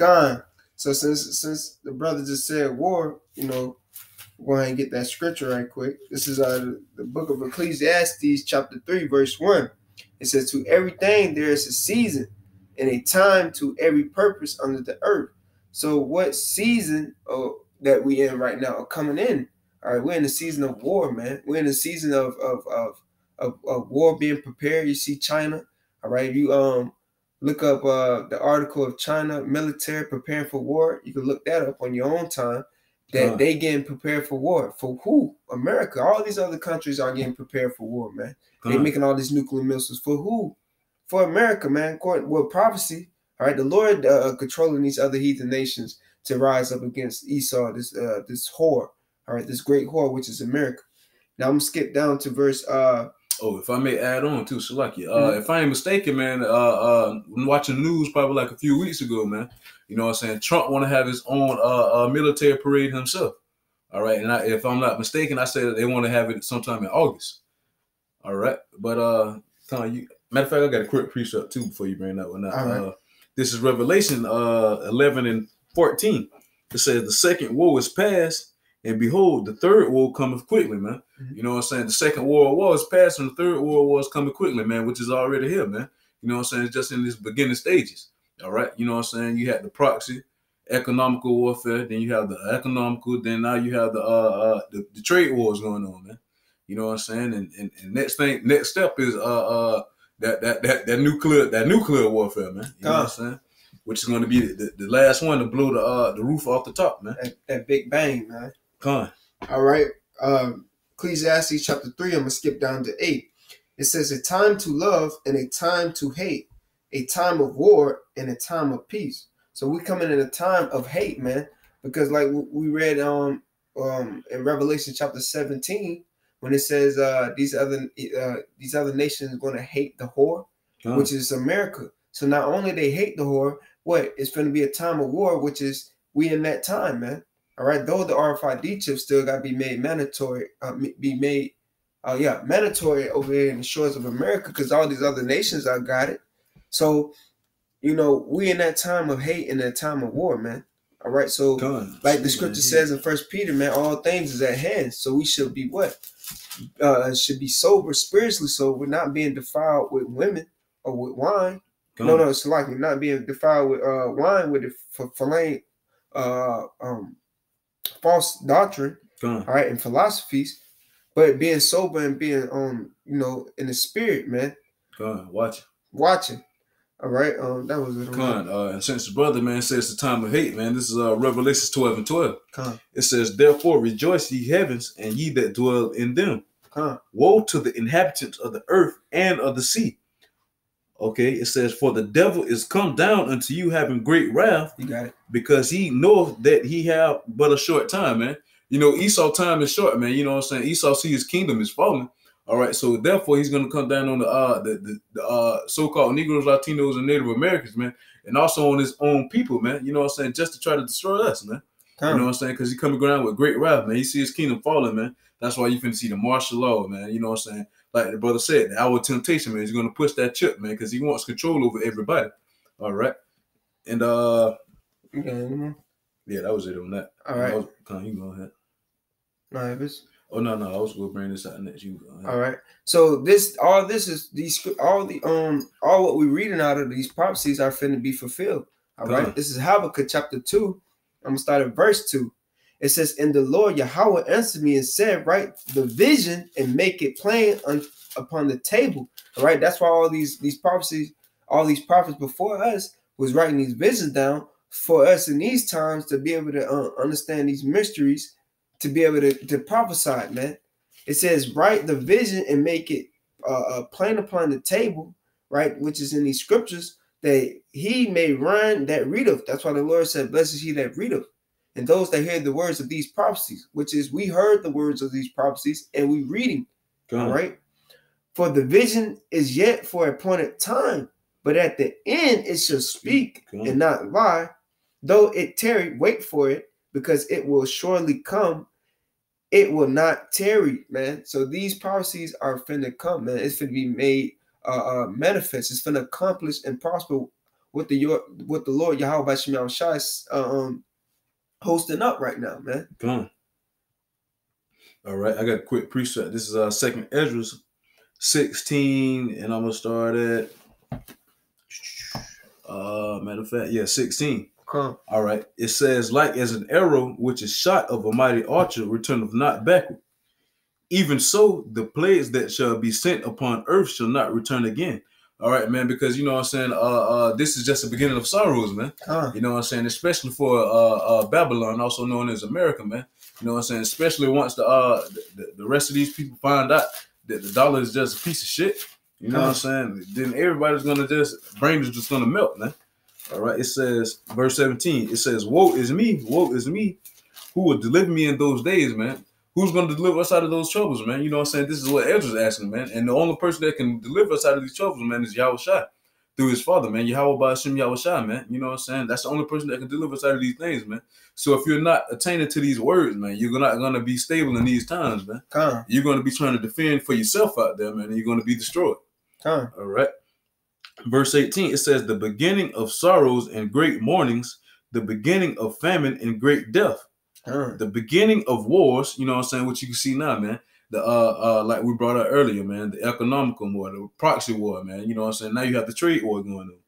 Gone. So since the brother just said war, go ahead and get that scripture right quick. This is the book of Ecclesiastes, chapter 3, verse 1. It says, to everything there is a season and a time to every purpose under the earth. So what season that we in right now are coming in? All right, we're in the season of war, man. We're in the season of war being prepared. You see China, all right. You look up the article of China military preparing for war. You can look that up on your own time. That they getting prepared for war. For who? America. All these other countries are getting prepared for war, man. They making all these nuclear missiles. For who? For America, man. According with prophecy, all right, the Lord controlling these other heathen nations to rise up against Esau, this whore, all right, this great whore, which is America. Now I'm gonna skip down to verse if I may add on too, Shalaki. If I ain't mistaken, man, when watching the news probably like a few weeks ago, man, you know what I'm saying, Trump want to have his own military parade himself. All right, and if I'm not mistaken, I said that they want to have it sometime in August. All right, but Tom, matter of fact, I got a quick precept too before you bring that one up. Right. This is Revelation 11 and 14. It says the second woe is past, and behold, the third woe cometh quickly, man. Mm-hmm. You know what I'm saying? The second world war is past, and the third world war is coming quickly, man, which is already here, man. You know what I'm saying? It's just in these beginning stages. All right. You know what I'm saying? You had the proxy, economical warfare, then you have the economical, then now you have the trade wars going on, man. You know what I'm saying? And next step is that nuclear warfare, man. You know what I'm saying? Which is going to be the last one to blow the roof off the top, man. That big bang, man. All right. Ecclesiastes chapter 3, I'm going to skip down to 8. It says, a time to love and a time to hate, a time of war and a time of peace. So we coming in a time of hate, man, because like we read in Revelation chapter 17, when it says these other nations are going to hate the whore, which is America. So not only they hate the whore, it's going to be a time of war, which is we in that time, man. All right, though the RFID chip still got to be made mandatory, mandatory over there in the shores of America, because all these other nations are got it. So, we in that time of hate and that time of war, man. All right, so like the scripture says in 1 Peter, man, all things is at hand. So we should be should be sober, spiritually sober, not being defiled with women or with wine. No, it's like not being defiled with wine with the false doctrine, all right, and philosophies, but being sober and being in the spirit, man. Watching. All right, that was it. And since the brother, man, says the time of hate, man, this is Revelation 12 and 12. It says, therefore rejoice ye heavens, and ye that dwell in them. Woe to the inhabitants of the earth and of the sea. Okay, it says, for the devil is come down unto you having great wrath. You got it. Because he knoweth that he have but a short time, man. Esau time is short, man. You know what I'm saying? Esau see his kingdom is falling. All right, so therefore he's going to come down on the so-called Negroes, Latinos, and Native Americans, man, and also on his own people, man. You know what I'm saying? Just to try to destroy us, man. You know what I'm saying? Because he's coming around with great wrath, man. You see his kingdom falling, man. That's why you finna see the martial law, man. You know what I'm saying? Like the brother said, the hour of temptation, man. He's going to push that chip, man, because he wants control over everybody. All right, and yeah, that was it on that. All right, you go ahead. No, I was going to bring this out next. You go ahead. All right. So all what we're reading out of these prophecies are finna be fulfilled. All right. This is Habakkuk chapter 2. I'm gonna start at verse 2. It says, and the Lord Yahweh answered me and said, write the vision and make it plain upon the table. All right. That's why all these prophecies, all these prophets before us was writing these visions down for us in these times to be able to understand these mysteries, to be able to prophesy, man. It says, write the vision and make it plain upon the table, right? Which is in these scriptures, that he may run that readeth. That's why the Lord said, blessed is he that readeth. And those that hear the words of these prophecies, which is we heard the words of these prophecies and we reading. All right. For the vision is yet for a appointed time, but at the end it shall speak and not lie. Though it tarry, wait for it, because it will surely come. It will not tarry, man. So these prophecies are finna come, man. It's finna be made manifest. It's finna accomplish and prosper what the Lord Yahweh Shem Yahushua is hosting up right now, man. Come on. All right, I got a quick precept. This is Second Ezra 16, and I'm gonna start at matter of fact, 16. All right. It says, like as an arrow which is shot of a mighty archer returneth not backward, even so the plagues that shall be sent upon earth shall not return again. All right, man, because you know what I'm saying, this is just the beginning of sorrows, man. You know what I'm saying, especially for Babylon, also known as America, man. You know what I'm saying, especially once the rest of these people find out that the dollar is just a piece of shit. You know what I'm saying? Then everybody's gonna brain is just gonna melt, man. All right. It says, verse 17. It says, woe is me, who will deliver me in those days, man? Who's gonna deliver us out of those troubles, man? You know what I'm saying? This is what Ezra's asking, man. And the only person that can deliver us out of these troubles, man, is Yahushua through his father, man. Yahweh Shem Yahushua, man. You know what I'm saying? That's the only person that can deliver us out of these things, man. So if you're not attaining to these words, man, you're not gonna be stable in these times, man. You're gonna be trying to defend for yourself out there, man, and you're gonna be destroyed. All right. Verse 18, it says, the beginning of sorrows and great mournings, the beginning of famine and great death, the beginning of wars, you know what I'm saying, what you can see now, man. The like we brought up earlier, man, the economical war, the proxy war, man. You know what I'm saying? Now you have the trade war going on.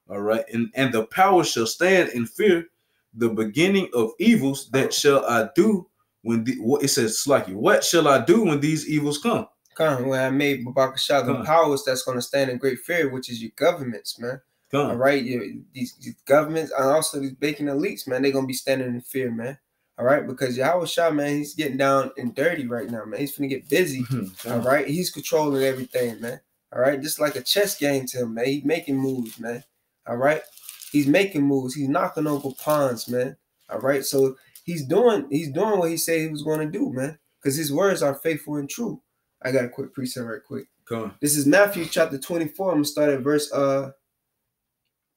All right. And the power shall stand in fear, the beginning of evils that shall I do when it says Slacky, what shall I do when these evils come? When I made Babakashah, the powers that's going to stand in great fear, which is your governments, man. All right, these governments and also these baking elites, man, they're going to be standing in fear, man. All right, because Yahushua, man, he's getting down and dirty right now, man. He's finna get busy. All right, he's controlling everything, man. All right, just like a chess game to him, man. He's making moves, man. All right, he's making moves. He's knocking over pawns, man. All right, so he's doing what he said he was going to do, man, because his words are faithful and true. I got a quick precept right quick. Come on. This is Matthew chapter 24. I'm going to start at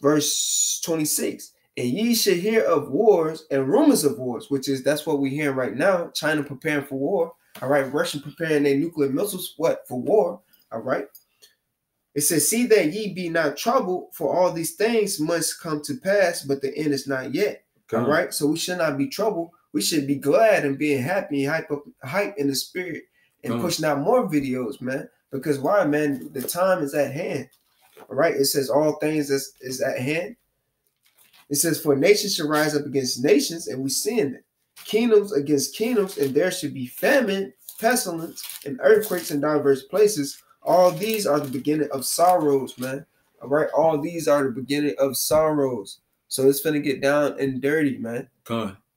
verse 26. And ye shall hear of wars and rumors of wars, that's what we're hearing right now. China preparing for war. All right. Russia preparing their nuclear missiles, for war. All right. It says, see that ye be not troubled, for all these things must come to pass, but the end is not yet. All right. So we should not be troubled. We should be glad and being happy and hype in the spirit. And pushing out more videos, man. Because why, man? The time is at hand. All right. It says all things is at hand. It says, for nations shall rise up against nations, and we seeing it. Kingdoms against kingdoms, and there should be famine, pestilence, and earthquakes in diverse places. All these are the beginning of sorrows, man. All right. All these are the beginning of sorrows. So it's finna get down and dirty, man.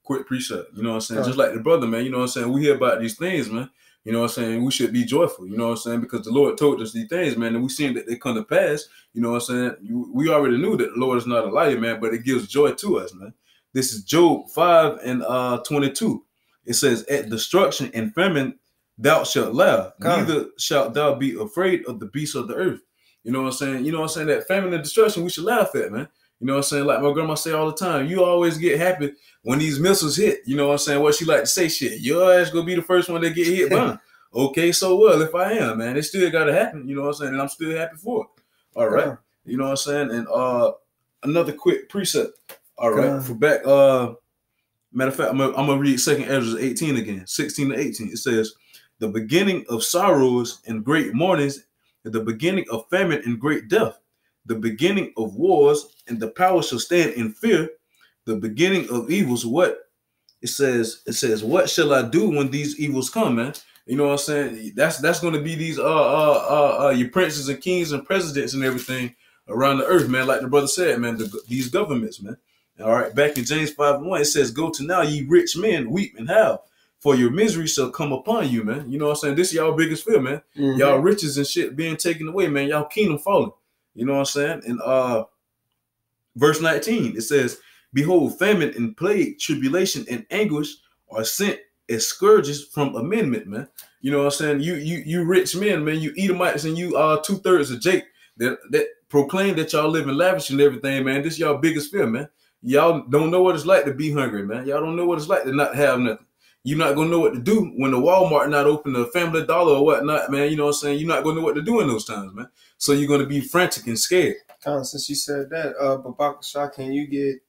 Quick precept. You know what I'm saying? Just like the brother, man. You know what I'm saying? We hear about these things, man. You know what I'm saying? We should be joyful, you know what I'm saying? Because the Lord told us these things, man, and we seen that they come to pass. You know what I'm saying? We already knew that the Lord is not a liar, man, but it gives joy to us, man. This is Job 5 and 22. It says, at destruction and famine thou shalt laugh, neither shalt thou be afraid of the beasts of the earth. You know what I'm saying? You know what I'm saying? That famine and destruction we should laugh at, man. You know what I'm saying? Like my grandma say all the time, you always get happy when these missiles hit. You know what I'm saying? What she like to say, shit, your ass gonna be the first one that get hit by. Okay, so well, if I am, man, it still gotta happen. You know what I'm saying? And I'm still happy for it. All right. You know what I'm saying? And another quick precept. All right. For back, matter of fact, I'm gonna read 2nd Ezra 18 again, 16 to 18. It says, the beginning of sorrows and great mournings, the beginning of famine and great death, the beginning of wars, and the power shall stand in fear, the beginning of evils. What it says, what shall I do when these evils come, man? You know what I'm saying? That's going to be these your princes and kings and presidents and everything around the earth, man. Like the brother said, man, these governments, man. All right, back in James 5:1, it says, go to now, ye rich men, weep and howl, for your misery shall come upon you, man. You know what I'm saying? This is y'all biggest fear, man. Y'all riches and shit being taken away, man. Y'all kingdom falling. You know what I'm saying? And verse 19, it says, behold, famine and plague, tribulation and anguish are sent as scourges from amendment, man. You know what I'm saying? You rich men, man, you Edomites and you 2/3 of Jake that proclaim that y'all live in lavish and everything, man. This is y'all biggest fear, man. Y'all don't know what it's like to be hungry, man. Y'all don't know what it's like to not have nothing. you're not gonna know what to do when the Walmart not open, the Family Dollar or whatnot, man. You know what I'm saying? You're not gonna know what to do in those times, man. So you're gonna be frantic and scared. Since you said that, Babak Shah, can you get